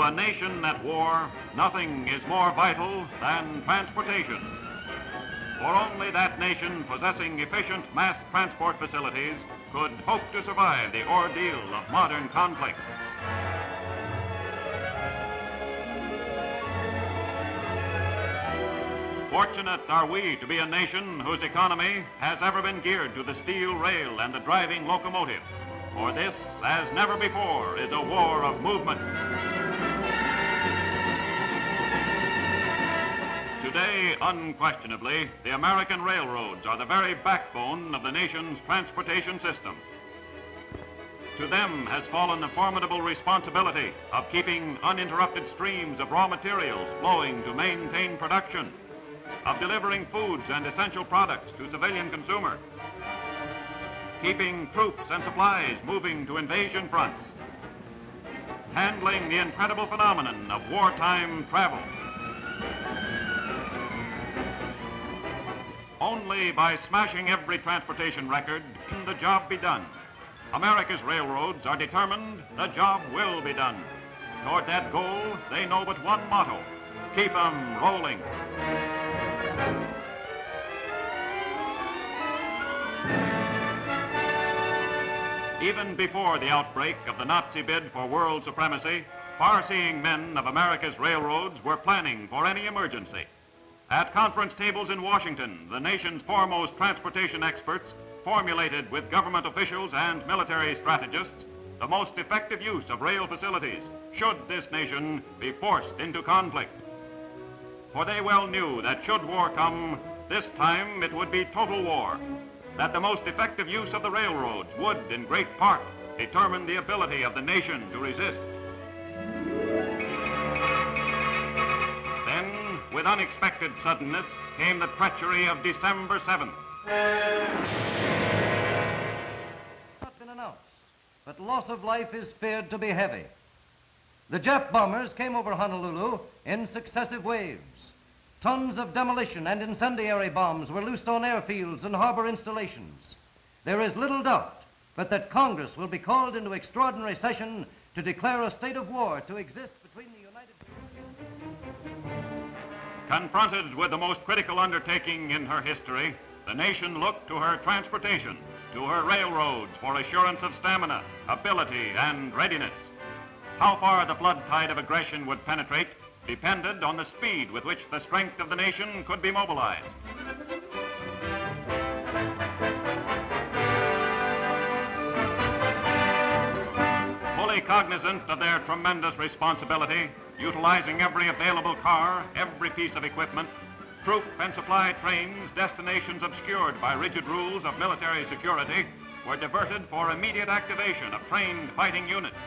a nation at war, nothing is more vital than transportation. For only that nation possessing efficient mass transport facilities could hope to survive the ordeal of modern conflict. Fortunate are we to be a nation whose economy has ever been geared to the steel rail and the driving locomotive. For this, as never before, is a war of movement. Today, unquestionably, the American railroads are the very backbone of the nation's transportation system. To them has fallen the formidable responsibility of keeping uninterrupted streams of raw materials flowing to maintain production, of delivering foods and essential products to civilian consumers, keeping troops and supplies moving to invasion fronts, handling the incredible phenomenon of wartime travel. Only by smashing every transportation record can the job be done. America's railroads are determined the job will be done. Toward that goal, they know but one motto: keep 'em rolling. Even before the outbreak of the Nazi bid for world supremacy, far-seeing men of America's railroads were planning for any emergency. At conference tables in Washington, the nation's foremost transportation experts formulated with government officials and military strategists the most effective use of rail facilities should this nation be forced into conflict. For they well knew that should war come, this time it would be total war, that the most effective use of the railroads would, in great part, determine the ability of the nation to resist. Then, with unexpected suddenness, came the treachery of December 7th. Not been announced, but loss of life is feared to be heavy. The Jap bombers came over Honolulu in successive waves. Tons of demolition and incendiary bombs were loosed on airfields and harbor installations. There is little doubt but that Congress will be called into extraordinary session to declare a state of war to exist between the United States. Confronted with the most critical undertaking in her history, the nation looked to her transportation, to her railroads for assurance of stamina, ability, and readiness. How far the flood tide of aggression would penetrate depended on the speed with which the strength of the nation could be mobilized. Fully cognizant of their tremendous responsibility, utilizing every available car, every piece of equipment, troop and supply trains, destinations obscured by rigid rules of military security, were diverted for immediate activation of trained fighting units.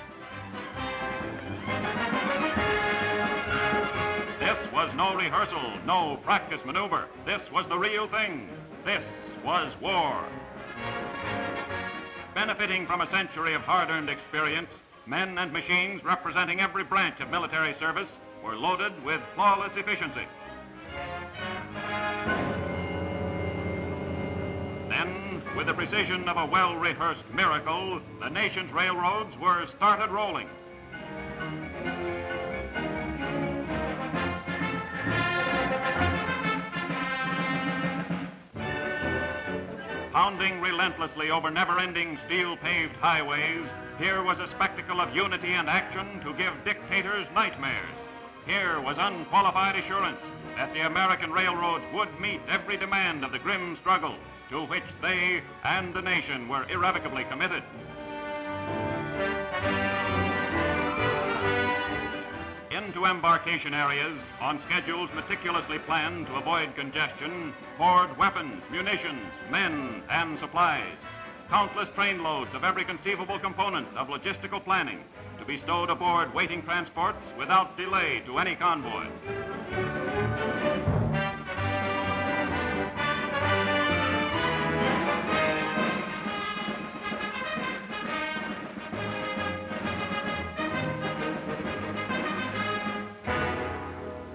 This was no rehearsal, no practice maneuver. This was the real thing. This was war. Benefiting from a century of hard-earned experience, men and machines representing every branch of military service were loaded with flawless efficiency. Then, with the precision of a well-rehearsed miracle, the nation's railroads were started rolling. Pounding relentlessly over never-ending steel-paved highways, here was a spectacle of unity and action to give dictators nightmares. Here was unqualified assurance that the American railroads would meet every demand of the grim struggle to which they and the nation were irrevocably committed. Into embarkation areas, on schedules meticulously planned to avoid congestion, poured weapons, munitions, men, and supplies. Countless trainloads of every conceivable component of logistical planning to be stowed aboard waiting transports without delay to any convoy.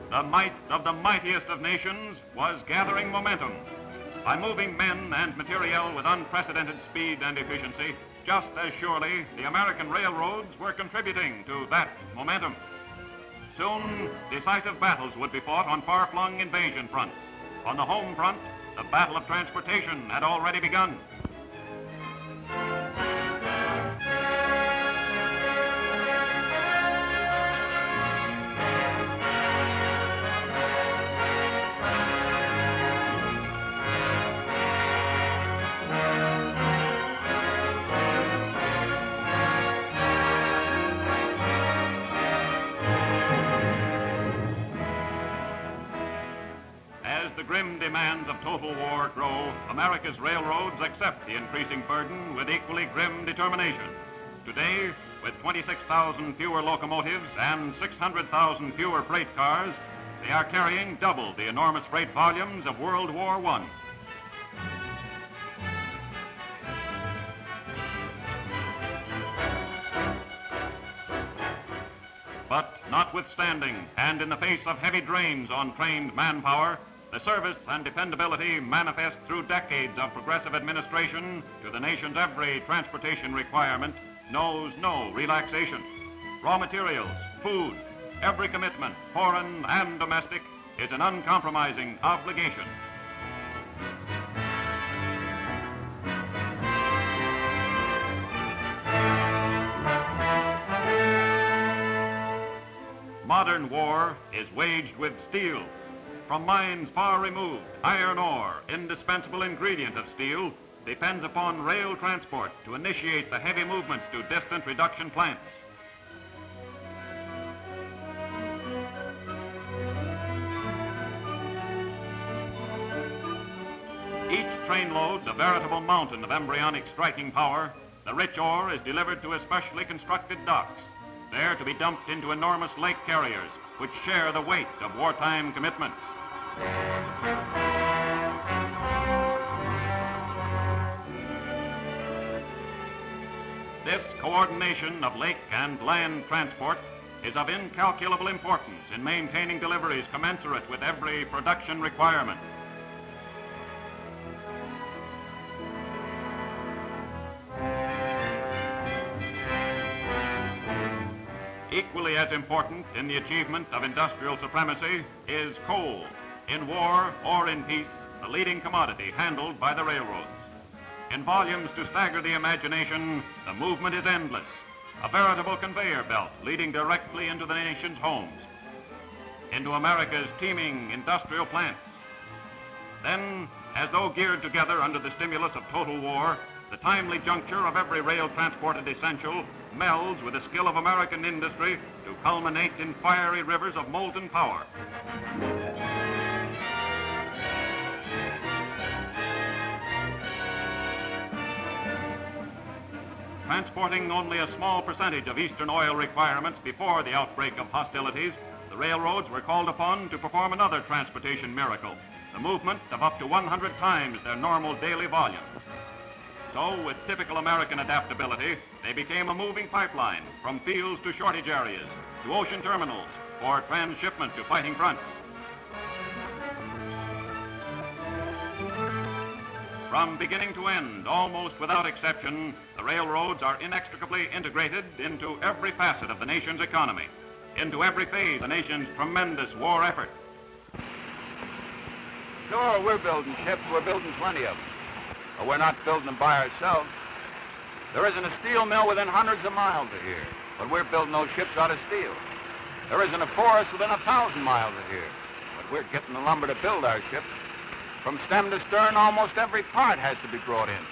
The might of the mightiest of nations was gathering momentum. By moving men and material with unprecedented speed and efficiency, just as surely the American railroads were contributing to that momentum. Soon, decisive battles would be fought on far-flung invasion fronts. On the home front, the battle of transportation had already begun. The grim demands of total war grow, America's railroads accept the increasing burden with equally grim determination. Today, with 26,000 fewer locomotives and 600,000 fewer freight cars, they are carrying double the enormous freight volumes of World War I. But notwithstanding, and in the face of heavy drains on trained manpower, the service and dependability manifest through decades of progressive administration to the nation's every transportation requirement knows no relaxation. Raw materials, food, every commitment, foreign and domestic, is an uncompromising obligation. Modern war is waged with steel. From mines far removed, iron ore, indispensable ingredient of steel, depends upon rail transport to initiate the heavy movements to distant reduction plants. Each trainload, a veritable mountain of embryonic striking power, the rich ore is delivered to especially constructed docks, there to be dumped into enormous lake carriers, which share the weight of wartime commitments. This coordination of lake and land transport is of incalculable importance in maintaining deliveries commensurate with every production requirement. Equally as important in the achievement of industrial supremacy is coal. In war or in peace, the leading commodity handled by the railroads. In volumes to stagger the imagination, the movement is endless, a veritable conveyor belt leading directly into the nation's homes, into America's teeming industrial plants. Then, as though geared together under the stimulus of total war, the timely juncture of every rail-transported essential melds with the skill of American industry to culminate in fiery rivers of molten power. Transporting only a small percentage of Eastern oil requirements before the outbreak of hostilities, the railroads were called upon to perform another transportation miracle, the movement of up to 100 times their normal daily volume. So, with typical American adaptability, they became a moving pipeline from fields to shortage areas, to ocean terminals, for transshipment to fighting fronts. From beginning to end, almost without exception, the railroads are inextricably integrated into every facet of the nation's economy, into every phase of the nation's tremendous war effort. Sure, we're building ships. We're building plenty of them. But we're not building them by ourselves. There isn't a steel mill within hundreds of miles of here, but we're building those ships out of steel. There isn't a forest within 1,000 miles of here, but we're getting the lumber to build our ships. From stem to stern, almost every part has to be brought in.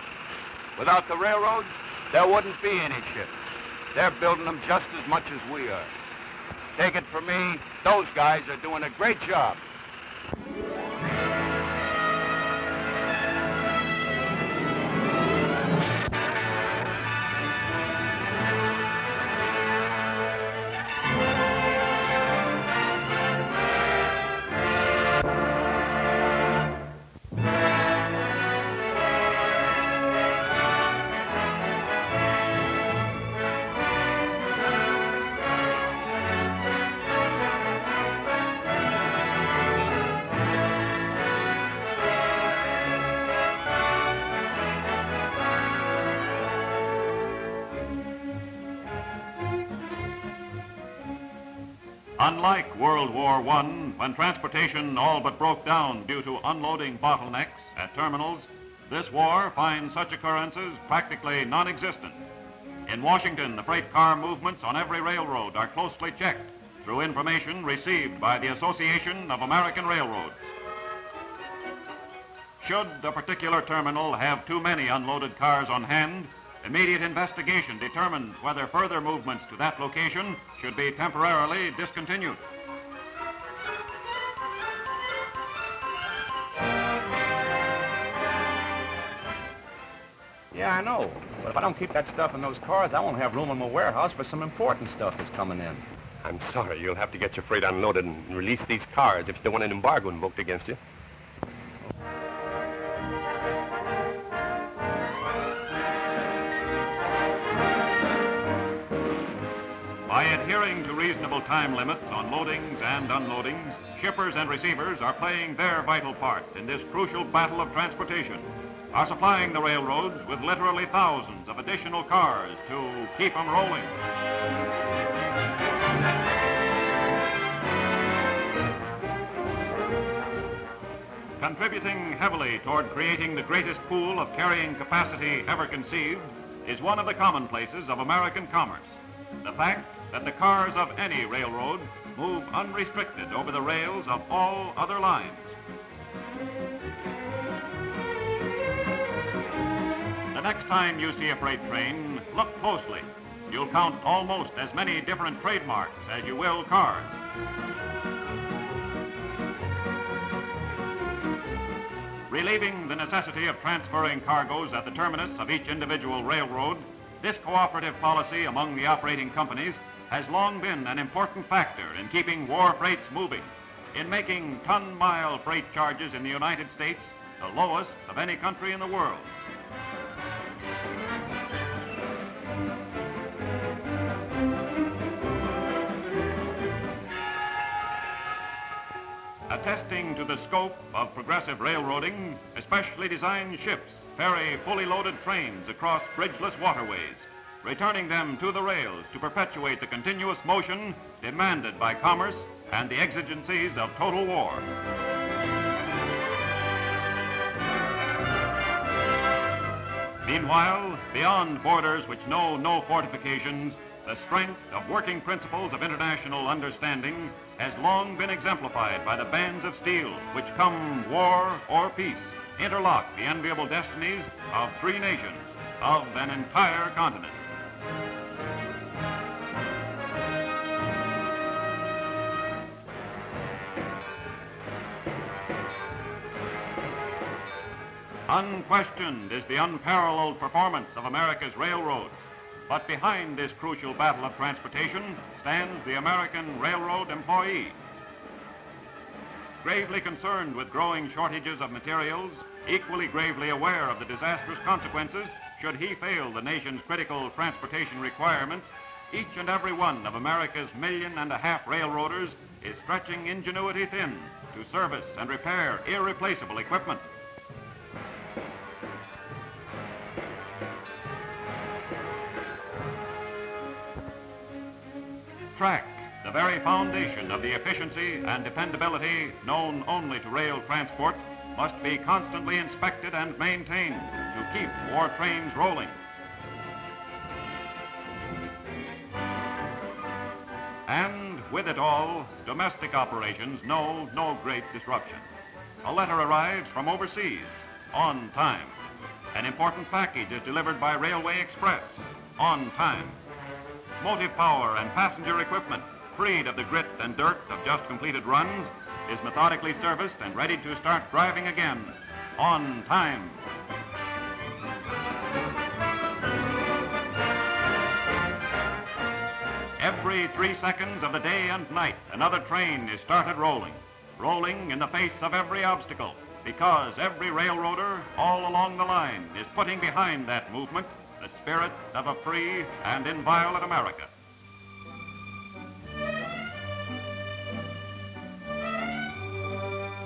Without the railroads, there wouldn't be any ships. They're building them just as much as we are. Take it from me, those guys are doing a great job. Unlike World War I, when transportation all but broke down due to unloading bottlenecks at terminals, this war finds such occurrences practically non-existent. In Washington, the freight car movements on every railroad are closely checked through information received by the Association of American Railroads. Should a particular terminal have too many unloaded cars on hand, immediate investigation determines whether further movements to that location should be temporarily discontinued. Yeah, I know. But if I don't keep that stuff in those cars, I won't have room in my warehouse for some important stuff that's coming in. I'm sorry. You'll have to get your freight unloaded and release these cars if you don't want an embargo invoked against you. By adhering to reasonable time limits on loadings and unloadings, shippers and receivers are playing their vital part in this crucial battle of transportation, are supplying the railroads with literally thousands of additional cars to keep them rolling. Contributing heavily toward creating the greatest pool of carrying capacity ever conceived is one of the commonplaces of American commerce, the fact that the cars of any railroad move unrestricted over the rails of all other lines. The next time you see a freight train, look closely. You'll count almost as many different trademarks as you will cars. Relieving the necessity of transferring cargoes at the terminus of each individual railroad, this cooperative policy among the operating companies has long been an important factor in keeping war freights moving, in making ton-mile freight charges in the United States the lowest of any country in the world. Attesting to the scope of progressive railroading, especially designed ships ferry fully loaded trains across bridgeless waterways, returning them to the rails to perpetuate the continuous motion demanded by commerce and the exigencies of total war. Meanwhile, beyond borders which know no fortifications, the strength of working principles of international understanding has long been exemplified by the bands of steel which, come war or peace, interlock the enviable destinies of three nations, of an entire continent. Unquestioned is the unparalleled performance of America's railroads. But behind this crucial battle of transportation stands the American railroad employee. Gravely concerned with growing shortages of materials, equally gravely aware of the disastrous consequences should he fail the nation's critical transportation requirements, each and every one of America's 1.5 million railroaders is stretching ingenuity thin to service and repair irreplaceable equipment. Track, the very foundation of the efficiency and dependability known only to rail transport, must be constantly inspected and maintained to keep war trains rolling. And with it all, domestic operations know no great disruption. A letter arrives from overseas on time. An important package is delivered by Railway Express on time. Motive power and passenger equipment, freed of the grit and dirt of just completed runs, is methodically serviced and ready to start driving again on time. Every 3 seconds of the day and night, another train is started rolling, rolling in the face of every obstacle, because every railroader all along the line is putting behind that movement the spirit of a free and inviolate America.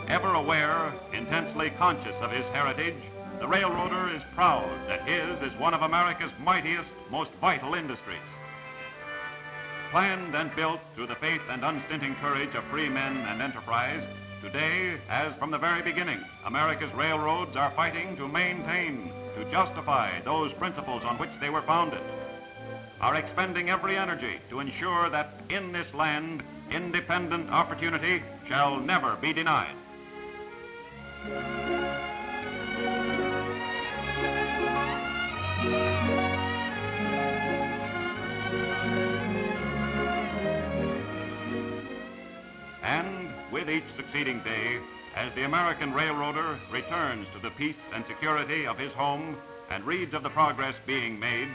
Ever aware, intensely conscious of his heritage, the railroader is proud that his is one of America's mightiest, most vital industries. planned and built through the faith and unstinting courage of free men and enterprise, today, as from the very beginning, America's railroads are fighting to maintain, to justify those principles on which they were founded, are expending every energy to ensure that in this land, independent opportunity shall never be denied. And with each succeeding day, as the American railroader returns to the peace and security of his home and reads of the progress being made,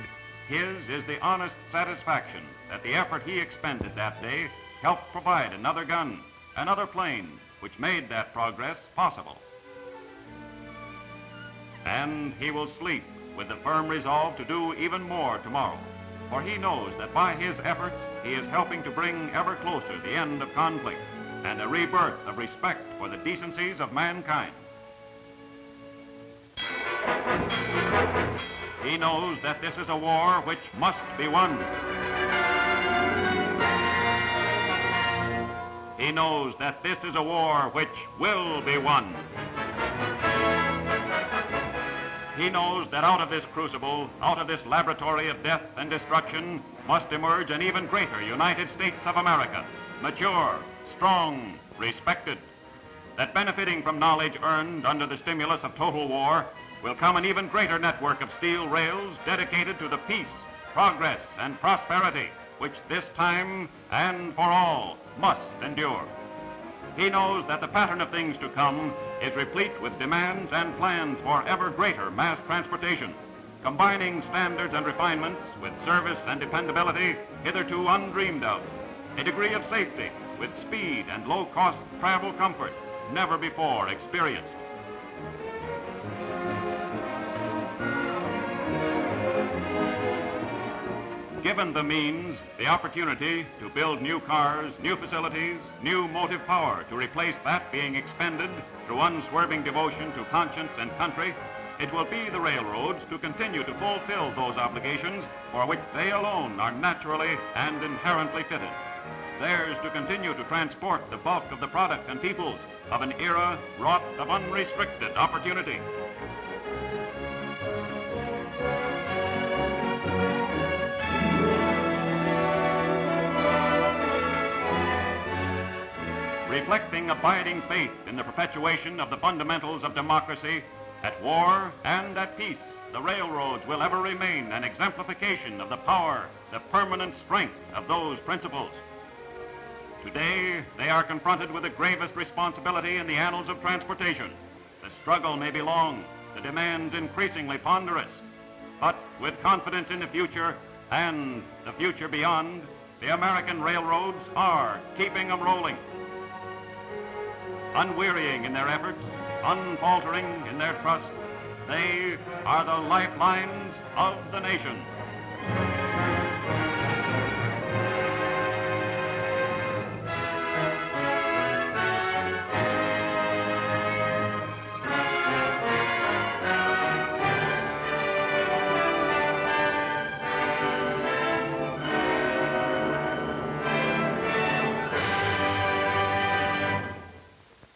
his is the honest satisfaction that the effort he expended that day helped provide another gun, another plane, which made that progress possible. And he will sleep with the firm resolve to do even more tomorrow, for he knows that by his efforts he is helping to bring ever closer the end of conflict and a rebirth of respect for the decencies of mankind. He knows that this is a war which must be won. He knows that this is a war which will be won. He knows that out of this crucible, out of this laboratory of death and destruction, must emerge an even greater United States of America, mature, strong, respected. That benefiting from knowledge earned under the stimulus of total war, will come an even greater network of steel rails dedicated to the peace, progress, and prosperity which this time and for all must endure. He knows that the pattern of things to come is replete with demands and plans for ever greater mass transportation, combining standards and refinements with service and dependability hitherto undreamed of, a degree of safety with speed and low-cost travel comfort never before experienced. Given the means, the opportunity to build new cars, new facilities, new motive power to replace that being expended through unswerving devotion to conscience and country, it will be the railroads to continue to fulfill those obligations for which they alone are naturally and inherently fitted. Theirs to continue to transport the bulk of the product and peoples of an era wrought of unrestricted opportunity. Reflecting abiding faith in the perpetuation of the fundamentals of democracy, at war and at peace, the railroads will ever remain an exemplification of the power, the permanent strength of those principles. Today, they are confronted with the gravest responsibility in the annals of transportation. The struggle may be long, the demands increasingly ponderous, but with confidence in the future and the future beyond, the American railroads are keeping them rolling. Unwearying in their efforts, unfaltering in their trust, they are the lifelines of the nation.